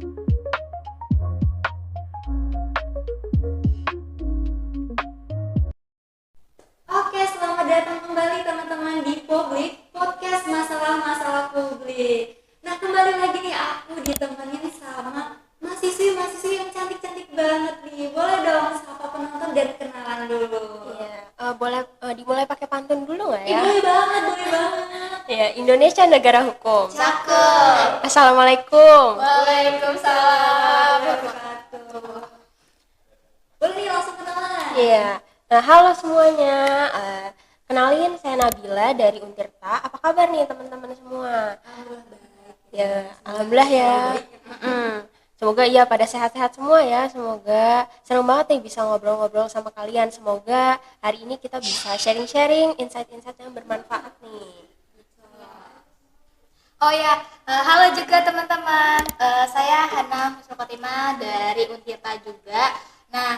Oke, selamat datang kembali teman-teman di Publik Podcast Masalah-Masalah Publik. Nah, kembali lagi nih aku ditemenin sama mahasiswi-mahasiswi yang cantik-cantik banget nih. Boleh dong sapa penonton dan kenalan dulu. Iya, boleh dimulai pakai pantun dulu nggak ya? Boleh banget, boleh banget. Ya, Indonesia negara hukum. Cakep. Assalamualaikum. Waalaikumsalam wabarakatuh. Boleh nih langsung kenalan. Iya. Nah, halo semuanya. Kenalin, saya Nabila dari Untirta. Apa kabar nih teman-teman semua? Alhamdulillah baik. Ya, alhamdulillah ya. Semoga iya pada sehat-sehat semua ya. Semoga senang banget nih bisa ngobrol-ngobrol sama kalian. Semoga hari ini kita bisa sharing-sharing insight-insight yang bermanfaat nih. Oh ya, halo juga teman-teman. Saya Hana Husnul Khotimah dari Untirta juga. Nah,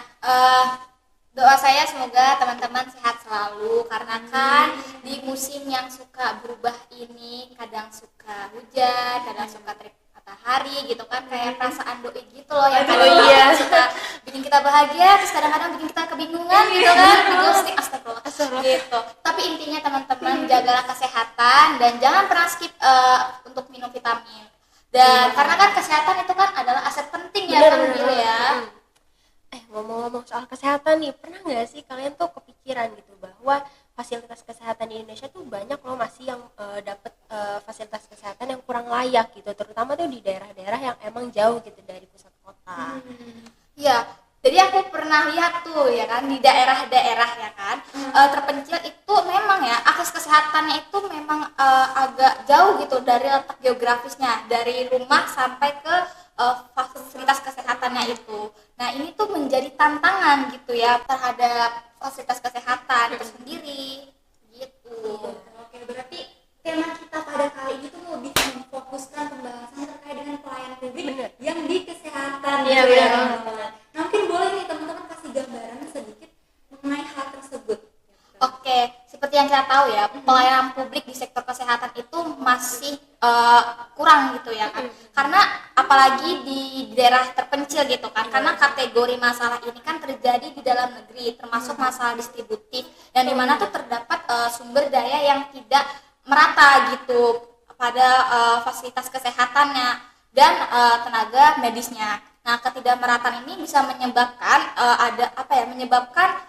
doa saya semoga teman-teman sehat selalu karena kan di musim yang suka berubah ini kadang suka hujan, kadang suka terik matahari gitu kan, kayak perasaan doi gitu loh yang kadang suka bikin kita bahagia, terus kadang-kadang bikin kita kebingungan gitu kan, ghosting, astagfirullah gitu. Tapi intinya teman-teman jagalah kesehatan dan jangan pernah skip untuk minum vitamin. Dan karena kan kesehatan itu kan adalah aset penting ya kan Bil ya. Ngomong-ngomong soal kesehatan nih, pernah nggak sih kalian tuh kepikiran gitu bahwa fasilitas kesehatan di Indonesia tuh banyak loh masih yang dapat fasilitas kesehatan yang kurang layak gitu, terutama tuh di daerah-daerah yang emang jauh gitu dari pusat kota. Iya, jadi aku pernah lihat tuh ya kan di daerah-daerah ya kan terpencil itu memang ya akses kesehatannya itu memang agak jauh gitu dari letak geografisnya, dari rumah sampai ke fasilitas kesehatannya itu. Nah ini tuh menjadi tantangan gitu ya terhadap fasilitas kesehatan itu sendiri gitu. Oke, berarti tema kita pada kali ini tuh lebih memfokuskan pembahasan terkait dengan pelayanan publik yang di kesehatan. Iya, gitu ya, benar. teman-teman. Nah, mungkin boleh nih teman-teman kasih gambaran sedikit mengenai hal tersebut. Oke, seperti yang kita tahu ya, pelayanan publik di sektor kesehatan itu masih kurang gitu ya kan. Karena apalagi di daerah terpencil gitu kan. Karena kategori masalah ini kan terjadi di dalam negeri, termasuk masalah distributif yang dimana tuh terdapat sumber daya yang tidak merata gitu pada fasilitas kesehatannya dan tenaga medisnya. Nah, ketidakmerataan ini bisa menyebabkan menyebabkan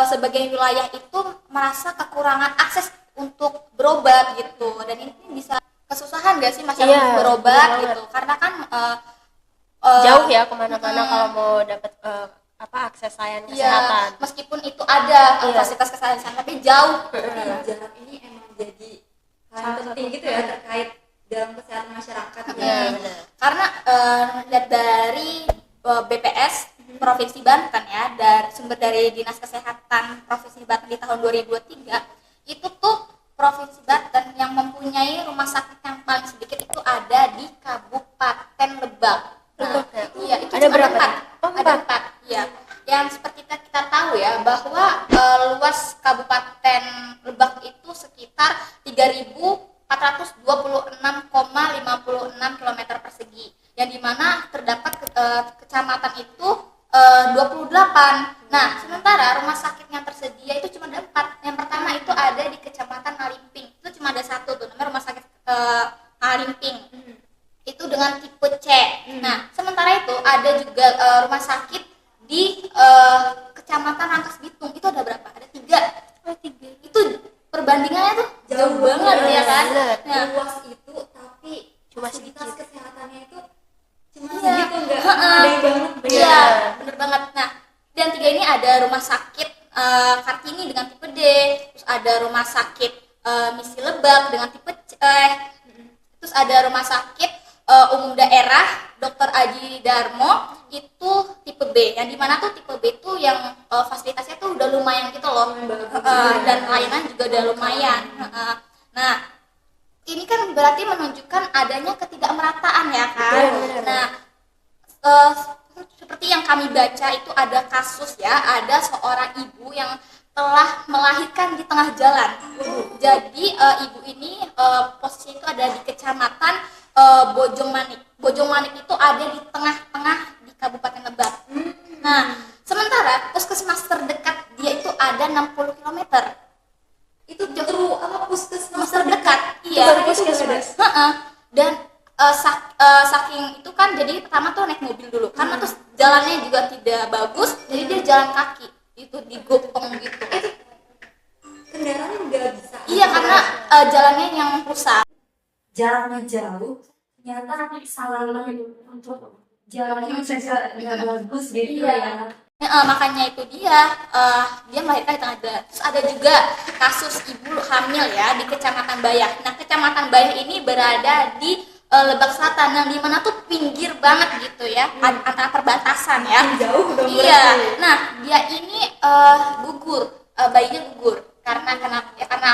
sebagian wilayah itu merasa kekurangan akses untuk berobat gitu, dan ini bisa kesusahan gak sih masyarakat untuk berobat gitu karena kan Jauh ya kemana-mana kalau mau dapat akses layanan kesehatan. ya, meskipun itu ada fasilitas kesehatan tapi jauh. Jarak ini emang jadi hal penting gitu ya terkait dalam kesehatan masyarakat. Karena lihat dari BPS Provinsi Banten ya, dari sumber dari Dinas Kesehatan Provinsi Banten di tahun 2023 itu tuh Provinsi Banten yang mempunyai rumah sakit yang paling sedikit itu ada di Kabupaten Lebak. Nah, iya, itu Ada cuma berapa? ada empat. Iya. Yang seperti kita tahu ya bahwa luas Kabupaten Lebak itu sekitar 3.426,56 km persegi, yang dimana terdapat kecamatan itu 28. Nah, sementara rumah sakit yang tersedia itu cuma ada 4. Yang pertama itu ada di Kecamatan Ngalimping. Itu cuma ada satu tuh, namanya rumah sakit Ngalimping. Itu dengan tipe C. Nah, sementara itu ada juga rumah sakit di Kecamatan Rangkas Bitung. Itu ada berapa? Ada 3. Itu perbandingannya tuh jauh banget ya kan. Nah, Luas itu tapi Cuma fasilitas sedikit. kesehatannya itu cuma Iya. segitu, enggak ada banget. Iya, bener banget. Nah, dan 3 ini ada rumah sakit Kartini dengan tipe D, terus ada rumah sakit Misi Lebak dengan tipe C, terus ada rumah sakit umum daerah Dr. Aji Darmo itu tipe B, yang dimana tuh tipe B tuh yang fasilitasnya tuh udah lumayan gitu loh, dan layanan juga udah lumayan. Nah, ini kan berarti menunjukkan adanya ketidakmerataan ya kan. Nah, seperti yang kami baca itu ada kasus ya, ada seorang ibu yang telah melahirkan di tengah jalan. Jadi ibu ini posisinya itu ada di Kecamatan Bojongmanik. Bojongmanik itu ada di tengah-tengah di Kabupaten Lebak. Nah, sementara puskesmas terdekat dia itu ada 60 km. Itu baru apa puskesmas Terdekat. Itu Iya. baru Itu puskesmas. Heeh. Dan saking itu kan jadi pertama tuh naik mobil dulu karena tuh jalannya juga tidak bagus, jadi dia jalan kaki itu digopong gitu. Kendaraan nggak bisa. Iya, karena jalannya yang rusak. Jalannya jauh, ternyata salah untuk jalan yang nggak bagus gitu ya. Makanya itu dia melahirkan di tengah jalan. Terus ada juga kasus ibu hamil ya di Kecamatan Bayah. Nah, Kecamatan Bayah ini berada di Lebak Selatan yang dimana tuh pinggir banget gitu ya, antara perbatasan ya. Jauh dong. Iya. Nah, dia ini gugur, bayinya gugur. Karena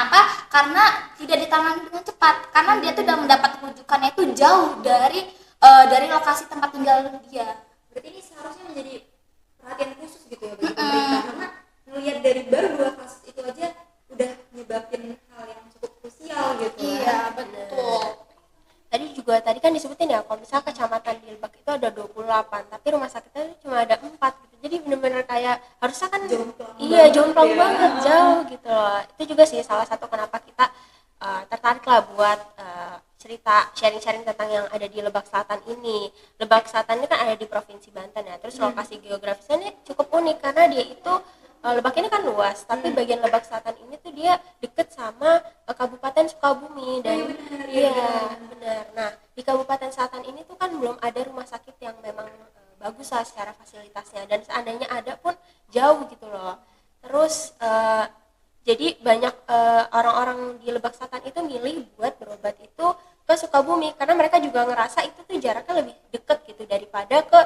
apa? Karena tidak ditangani dengan cepat. Karena dia tuh udah mendapat rujukannya itu jauh dari lokasi tempat tinggal dia. Berarti ini seharusnya menjadi perhatian khusus gitu ya bagi pemerintah, karena melihat dari baru 2 kasus itu aja udah nyebabin hal yang cukup krusial gitu. Iya, betul. Tadi kan disebutin ya, kalau misalnya kecamatan di Lebak itu ada 28, tapi rumah sakitnya cuma ada 4 gitu. Jadi bener-bener kayak harusnya kan jomplang banget, jauh gitu loh. Itu juga sih salah satu kenapa kita tertarik lah buat cerita sharing-sharing tentang yang ada di Lebak Selatan ini. Lebak Selatan ini kan ada di Provinsi Banten ya. Terus lokasi geografisnya cukup unik karena dia itu Lebak ini kan luas, tapi bagian Lebak Selatan ini tuh dia deket sama Kabupaten Sukabumi dan benar. Nah, di Kabupaten Selatan ini tuh kan belum ada rumah sakit yang memang bagus lah secara fasilitasnya, dan seandainya ada pun jauh gitu loh. Terus jadi banyak orang-orang di Lebak Selatan itu milih buat berobat itu ke Sukabumi karena mereka juga ngerasa itu tuh jaraknya lebih deket gitu daripada ke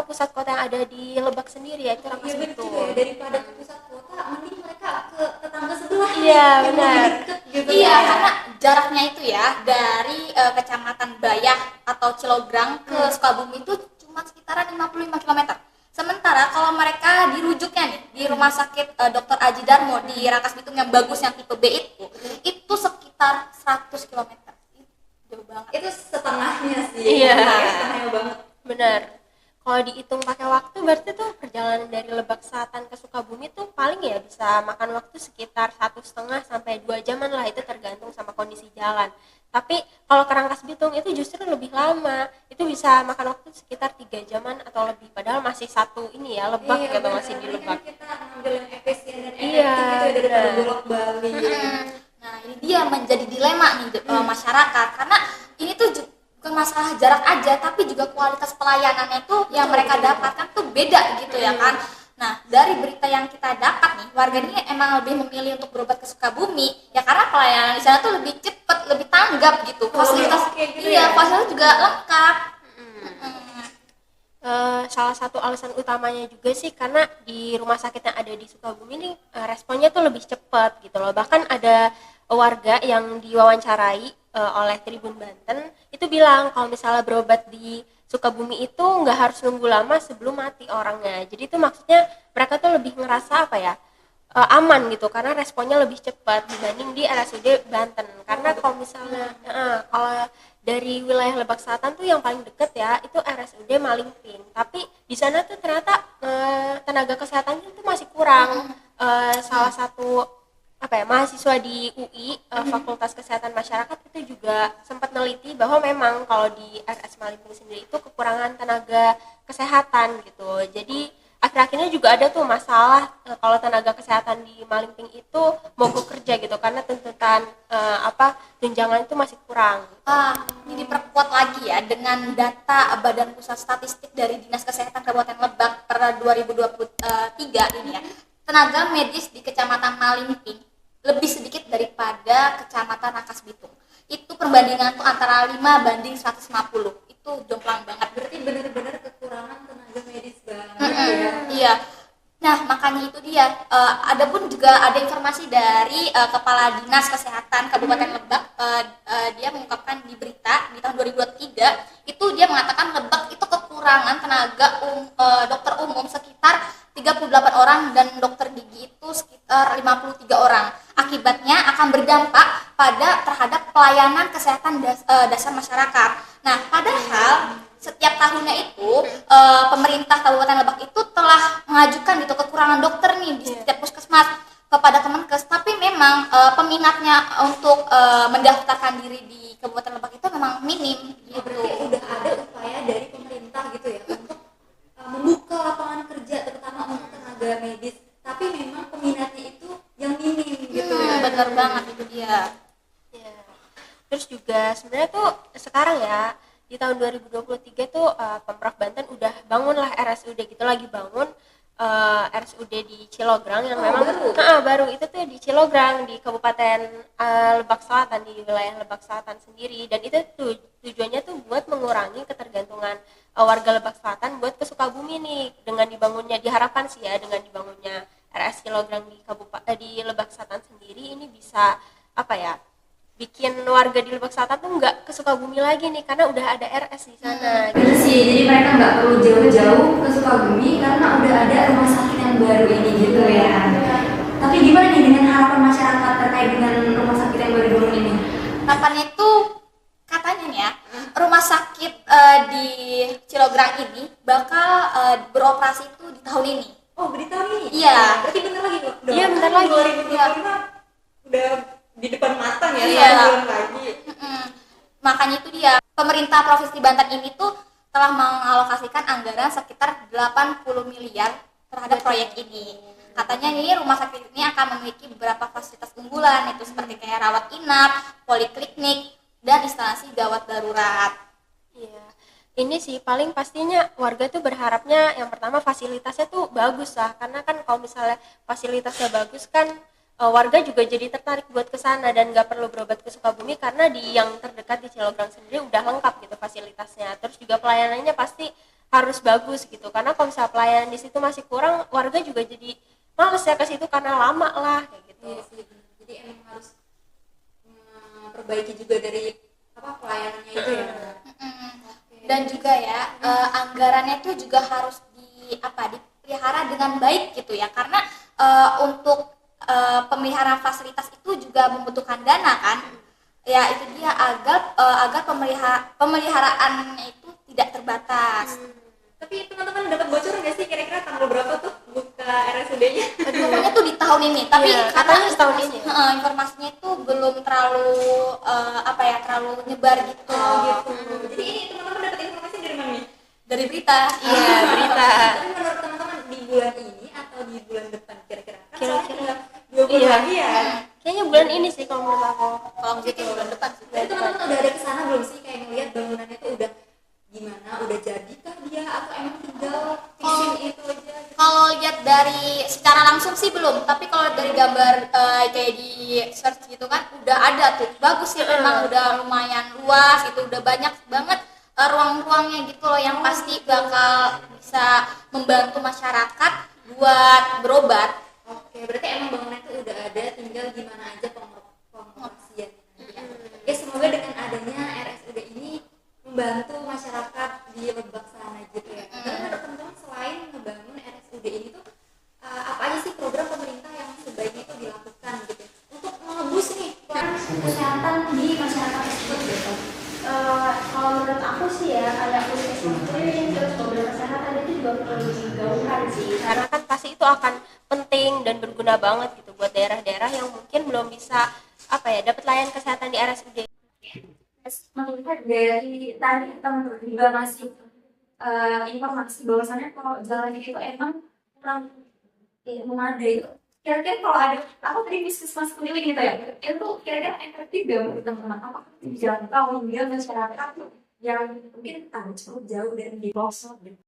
pusat kota yang ada di Lebak sendiri, yaitu Rangkas Bitung. Ya, daripada ke pusat kota, mending mereka ke tetangga sebelah. Iya, benar. Gitu Iya, ya. karena jaraknya itu ya dari Kecamatan Bayah atau Cilograng ke Sukabumi itu cuma sekitaran 55 km. Sementara kalau mereka dirujuknya nih di Rumah Sakit Dr. Aji Darmo di Rangkas Bitung yang bagus yang tipe B itu sekitar 100 km. Jauh banget. Itu setengahnya sih. Iya. Setengahnya banget. Benar. Kalau dihitung pakai waktu berarti tuh perjalanan dari Lebak Selatan ke Sukabumi tuh paling ya bisa makan waktu sekitar 1,5 sampai 2 jaman lah, itu tergantung sama kondisi jalan. Tapi kalau ke Rangkas Bitung itu justru lebih lama, itu bisa makan waktu sekitar 3 jaman atau lebih, padahal masih satu ini ya Lebak gitu, masih di Lebak. Kan kita ngambil yang efisien dan Iya, efektif gitu daripada benar. bolak-balik. Nah, ini dia menjadi dilema nih masyarakat karena ini tuh bukan masalah jarak aja tapi juga kualitas pelayanannya itu yang mereka dapatkan tuh beda gitu ya kan. Nah, dari berita yang kita dapat nih, warga ini emang lebih memilih untuk berobat ke Sukabumi ya karena pelayanan di sana tuh lebih cepat, lebih tanggap gitu. Fasilitas gitu iya, ya? fasilitas juga lengkap. Salah satu alasan utamanya juga sih karena di rumah sakit yang ada di Sukabumi ini responnya tuh lebih cepat gitu loh. Bahkan ada warga yang diwawancarai oleh Tribun Banten itu bilang kalau misalnya berobat di Sukabumi itu nggak harus nunggu lama sebelum mati orangnya. Jadi itu maksudnya mereka tuh lebih ngerasa apa ya, aman gitu karena responnya lebih cepat dibanding di RSUD Banten. Karena kalau misalnya kalau dari wilayah Lebak Selatan tuh yang paling deket ya itu RSUD Malingping, tapi di sana tuh ternyata tenaga kesehatannya tuh masih kurang. Salah satu mahasiswa di UI Fakultas Kesehatan Masyarakat itu juga sempat neliti bahwa memang kalau di RS Malingping sendiri itu kekurangan tenaga kesehatan gitu. Jadi akhir-akhirnya juga ada tuh masalah kalau tenaga kesehatan di Malingping itu mogok kerja gitu karena tuntutan tunjangan itu masih kurang. Ini diperkuat lagi ya dengan data Badan Pusat Statistik dari Dinas Kesehatan Kabupaten Lebak per 2023 ini ya. Tenaga medis di Kecamatan Malingping lebih sedikit daripada Kecamatan Rangkas Bitung. Itu perbandingan tuh antara 5:150. Itu jomplang banget. Berarti benar-benar kekurangan tenaga medis banget. Iya. Nah, makanya itu dia. Adapun juga ada informasi dari Kepala Dinas Kesehatan Kabupaten Lebak. Dia mengungkapkan di berita di tahun 2023 itu dia mengatakan Lebak itu kekurangan tenaga dokter umum sekitar 38 orang dan dokter gigi itu sekitar 53 orang. Akibatnya akan berdampak terhadap pelayanan kesehatan dasar masyarakat. Nah, padahal setiap tahunnya itu pemerintah Kabupaten Lebak itu telah mengajukan gitu kekurangan dokter nih di setiap puskesmas kepada Kemenkes, tapi memang peminatnya untuk mendaftarkan diri di Kabupaten Lebak itu memang minim gitu. Berarti udah ada upaya dari pemerintah gitu ya untuk membuka lapangan kerja terutama untuk tenaga medis, tapi memang peminatnya itu yang minim gitu ya. Bener banget itu dia. Ya. Terus juga sebenarnya tuh sekarang ya di tahun 2023 tuh Pemprov Banten udah bangun lah RSUD gitu, lagi bangun RSUD di Cilograng yang memang baru itu tuh di Cilograng di Kabupaten Lebak Selatan, di wilayah Lebak Selatan sendiri, dan itu tujuannya tuh buat mengurangi ketergantungan warga Lebak Selatan buat ke Sukabumi nih, dengan dibangunnya, diharapkan sih ya dengan dibangunnya RS Cilograng di Lebak Selatan sendiri ini bisa apa ya, bikin warga di Lebak Selatan tuh nggak ke Sukabumi lagi nih karena udah ada RS di sana. Gitu sih, jadi mereka nggak perlu jauh-jauh ke Sukabumi karena udah ada rumah sakit yang baru ini gitu ya. Tapi gimana nih dengan harapan masyarakat terkait dengan rumah sakit yang baru dibangun ini? Harapannya itu katanya nih ya, rumah sakit di Cilograng ini bakal beroperasi itu di tahun ini. Oh, di tahun ini? Iya. Berarti bentar lagi dong. Iya, bentar lagi. 2025 udah di depan mata ya, Iya. bulan lagi. Makanya itu dia, pemerintah Provinsi Banten ini tuh telah mengalokasikan anggaran sekitar 80 miliar terhadap proyek ini. Katanya nih rumah sakit ini akan memiliki beberapa fasilitas unggulan, itu seperti kayak rawat inap, poliklinik, dan instalasi gawat darurat. Iya, ini sih paling pastinya warga tuh berharapnya yang pertama fasilitasnya tuh bagus lah, karena kan kalau misalnya fasilitasnya bagus kan warga juga jadi tertarik buat ke sana dan nggak perlu berobat ke Sukabumi karena di yang terdekat di Cilograng sendiri udah lengkap gitu fasilitasnya. Terus juga pelayanannya pasti harus bagus gitu, karena kalau misalnya pelayanan di situ masih kurang, warga juga jadi males ya ke situ karena lama lah kayak gitu. Iya sih, benar. Jadi emang harus memperbaiki juga dari pelayanannya itu ya. Dan juga ya anggarannya tuh juga harus dipelihara dengan baik gitu ya, karena untuk pemeliharaan fasilitas itu juga membutuhkan dana kan ya, itu dia agar pemeliharaannya itu tidak terbatas. Tapi teman-teman dapat bocoran nggak sih kira-kira tanggal berapa tuh buka RSUD-nya? Pokoknya tuh di tahun ini, tapi Iya, karena katanya di tahun ini. informasinya itu belum terlalu terlalu nyebar gitu. Oh gitu. Jadi ini teman-teman dapat informasi dari mana nih? Dari berita. Iya, berita. Tapi menurut teman-teman di bulan ini atau di bulan depan kira-kira? Kan soalnya Kira-kira. tinggal 2 bulan Iya. lagi ya. Kayaknya bulan ini sih kalau menurut aku. Kalau gitu bulan depan sih. Tapi teman-teman udah ada kesana belum sih, kayak ngeliat bangunannya tuh udah gimana, udah jadikah dia atau emang tinggal vision itu aja? Kalau lihat dari secara langsung sih belum, tapi kalau dari gambar kayak di search gitu kan udah ada tuh, bagus sih, memang udah lumayan luas gitu, udah banyak banget ruang-ruangnya gitu loh, yang pasti bakal bisa membantu masyarakat buat berobat. Oke, berarti emang bangunan itu udah ada, tinggal gimana aja pengoperasiannya. Ya semoga dengan adanya RSUD ini membantu masyarakat di Lebak sana gitu ya. Dan menurut teman-teman selain ngebangun RSUD ini tuh apa aja sih program pemerintah yang sebaiknya itu dilakukan gitu untuk mengebus nih Kesehatan di masyarakat tersebut gitu. Kalau menurut aku sih ya, kayak puskesmas keliling terus program kesehatan itu juga perlu digaungkan sih. Karena kan pasti itu akan penting dan berguna banget gitu buat daerah-daerah yang mungkin belum bisa dapat layanan kesehatan di RSUD. Melihat dari tadi teman-teman juga ngasih informasi bahwasannya kalau jalan itu emang kurang memadai. Kira-kira kalau ada tadi puskesmas keliling gitu ya, itu kira-kira efektif gak menurut teman-teman? Apakah dijangkau hingga masyarakat yang mungkin cukup jauh dari di pelosok gitu?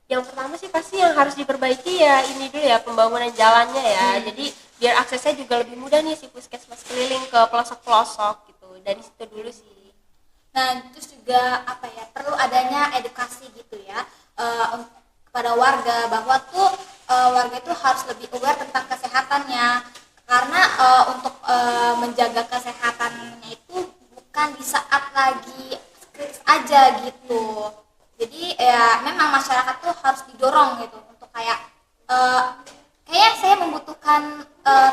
Yang pertama sih pasti yang harus diperbaiki ya ini dulu ya, pembangunan jalannya ya. Jadi biar aksesnya juga lebih mudah nih si puskesmas keliling ke pelosok-pelosok gitu. Dari situ dulu sih. Nah, terus juga perlu adanya edukasi gitu ya kepada warga, bahwa tuh warga itu harus lebih aware tentang kesehatannya, karena untuk menjaga kesehatannya itu bukan di saat lagi kritis aja gitu. Jadi ya memang masyarakat tuh harus didorong gitu untuk kayak saya membutuhkan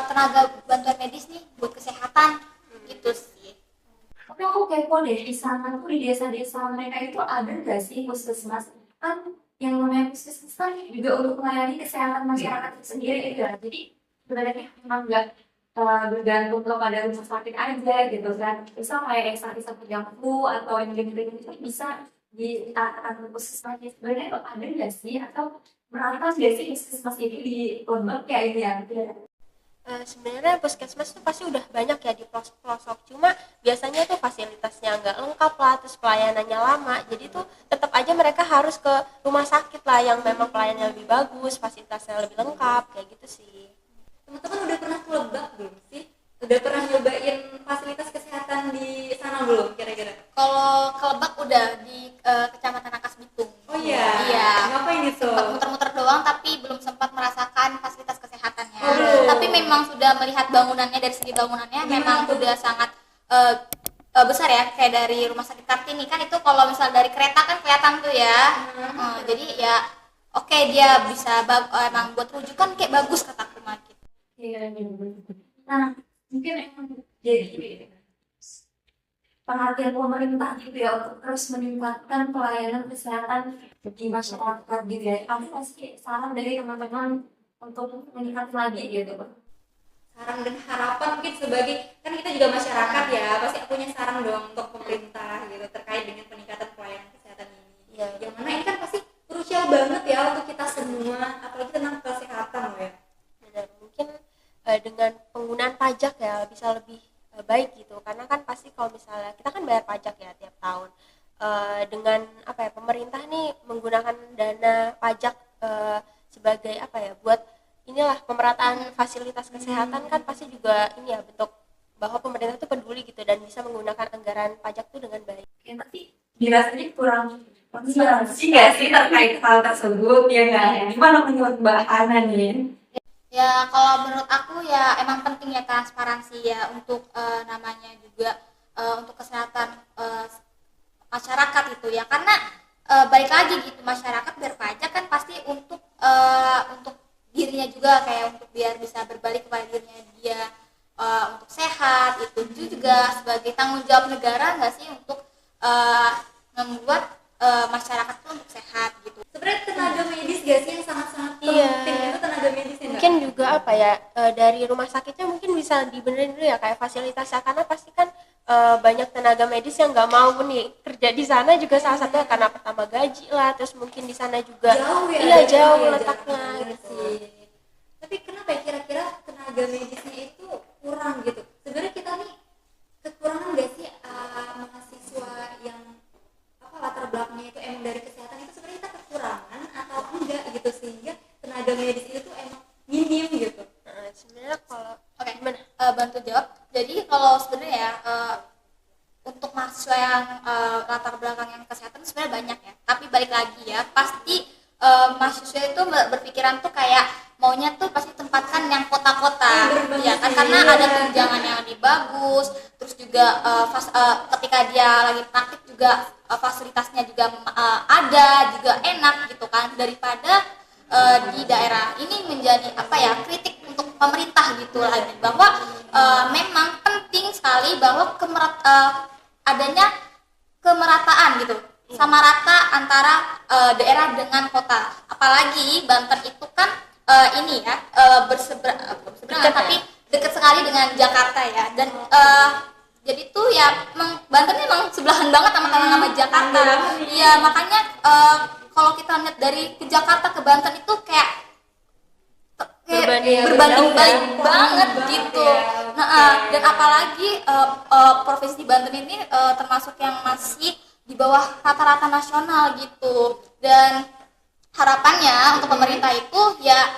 tenaga bantuan medis nih buat kesehatan gitu sih. Tapi aku kepo deh, di sana tuh di desa-desa mereka itu ada nggak sih puskesmas? Kan yang namanya puskesmas kan juga untuk melayani kesehatan masyarakat itu sendiri ya. Jadi sebenarnya memang nggak bergantung kepada rumah sakit aja gitu kan. Misal kayak ekstrak yang flu atau yang gini-gini itu bisa ditangani puskesmas. Sebenarnya itu ada nggak sih atau merata nggak sih puskesmas itu di Lombok kayak ini ya? Sebenarnya puskesmas tuh pasti udah banyak ya di pelosok-pelosok, cuma biasanya tuh fasilitasnya nggak lengkap lah, terus pelayanannya lama, jadi tuh tetap aja mereka harus ke rumah sakit lah yang memang pelayanannya lebih bagus, fasilitasnya lebih lengkap, kayak gitu sih. Teman-teman udah pernah ke Lebak belum sih? Udah pernah nyobain fasilitas kesehatan di sana belum kira-kira? Kalau ke Lebak udah di Kecamatan Akas Bitung. Oh iya. Iya. Ngapain itu? Sempat muter-muter doang tapi belum sempat merasakan fasilitas kesehatannya. Oh. Tapi memang sudah melihat bangunannya, dari segi bangunannya memang udah sangat besar ya, kayak dari Rumah Sakit Kartini kan itu kalau misal dari kereta kan kelihatan tuh ya. Jadi ya oke, dia bisa emang buat rujukan kayak bagus kataku mah gitu. Iya, nah mungkin emang jadi perhatian pemerintah gitu ya untuk terus meningkatkan pelayanan kesehatan di masyarakat gitu ya. Aku pasti saran dari teman-teman untuk meningkatkan lagi gitu. Saran dan harapan mungkin sebagai, kan kita juga masyarakat ya, pasti punya saran dong untuk pemerintah gitu terkait dengan peningkatan pelayanan kesehatan ini. Iya. Yang mana ini kan pasti krusial banget ya untuk kita semua, apalagi tentang kesehatan loh ya. Dan mungkin dengan penggunaan pajak ya bisa lebih baik gitu, karena kan pasti kalau misalnya kita kan bayar pajak ya tiap tahun, dengan apa ya, pemerintah nih menggunakan dana pajak sebagai apa ya, buat inilah pemerataan fasilitas kesehatan, kan pasti juga ini ya bentuk bahwa pemerintah tuh peduli gitu dan bisa menggunakan anggaran pajak tuh dengan baik. Ya, tapi dirasanya kurang transparansi nggak sih terkait hal tersebut ya nggak? Gimana menurut Mbak Ana nih? Ya kalau menurut aku ya emang penting ya transparansi ya untuk namanya juga untuk kesehatan masyarakat itu ya, karena balik lagi gitu, masyarakat berpajak kan pasti untuk dirinya juga, kayak untuk biar bisa berbalik kepada dirinya dia untuk sehat, itu juga sebagai tanggung jawab negara nggak sih untuk membuat masyarakat itu untuk sehat gitu. Sebenarnya tenaga medis gak sih yang sangat-sangat Iya. penting itu tenaga medisnya? Mungkin juga apa ya, dari rumah sakitnya mungkin bisa dibenerin dulu ya kayak fasilitasnya, karena pasti kan banyak tenaga medis yang nggak mau nih kerja di sana juga, salah satunya karena pertama gaji lah, terus mungkin di sana juga Jauh ya, iya jauh ya, letaknya jaraknya gitu. sih. Tapi kenapa ya kira-kira tenaga medisnya itu kurang gitu? Sebenarnya kita nih kekurangan gak sih mahasiswa yang latar belakangnya itu emang dari kesehatan, itu sebenarnya kita kekurangan atau enggak gitu sehingga tenaga medis itu tuh emang minim gitu? Sebenarnya kalau Oke, bantu jawab. Jadi kalau sebenarnya untuk mahasiswa yang latar belakang yang kesehatan sebenarnya banyak ya. Tapi balik lagi ya, pasti mahasiswa itu berpikiran tuh kayak maunya tuh pasti tempatkan yang kota-kota, ya kan, karena ada tunjangan yang lebih bagus, terus juga ketika dia lagi praktik juga fasilitasnya juga ada, juga enak gitu kan, daripada di daerah ini menjadi apa ya, kritik untuk pemerintah gitu lagi, bahwa memang penting sekali bahwa adanya kemerataan gitu, sama rata antara daerah dengan kota. Apalagi Banten itu kan ini ya berseberangan, tapi dekat sekali dengan Jakarta ya, dan jadi tuh ya Banten memang sebelahan banget sama Jakarta. Iya, makanya kalau kita lihat dari ke Jakarta ke Banten itu kayak berbanding balik banget gitu. Nah, dan apalagi provinsi Banten ini termasuk yang masih di bawah rata-rata nasional gitu. Dan harapannya untuk pemerintah itu ya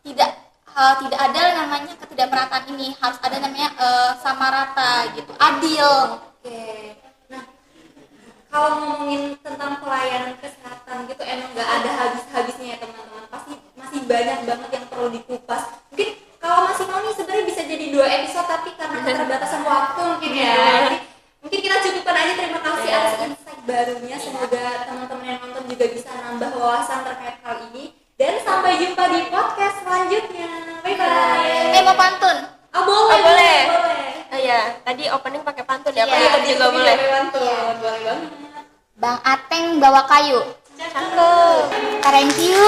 tidak ada namanya ketidakmerataan ini, harus ada namanya sama rata gitu, adil. Oke. Nah, kalau ngomongin tentang pelayanan kesehatan gitu emang nggak ada habis-habisnya ya teman-teman. Pasti masih banyak banget yang perlu dikupas. Mungkin kalau masih mau nih sebenarnya bisa jadi 2 episode, tapi karena keterbatasan waktu mungkin ya. Jadi, mungkin kita cukupkan aja. Terima kasih atas insight barunya. Semoga teman-teman yang nonton juga bisa nambah wawasan terkait hal ini. Dan sampai jumpa di podcast selanjutnya. Bye bye. Mau pantun? Boleh. ya tadi opening pakai pantun ya, Iya, pakai juga boleh. Pantun. Bang Ateng bawa kayu. Cakep. Thank you.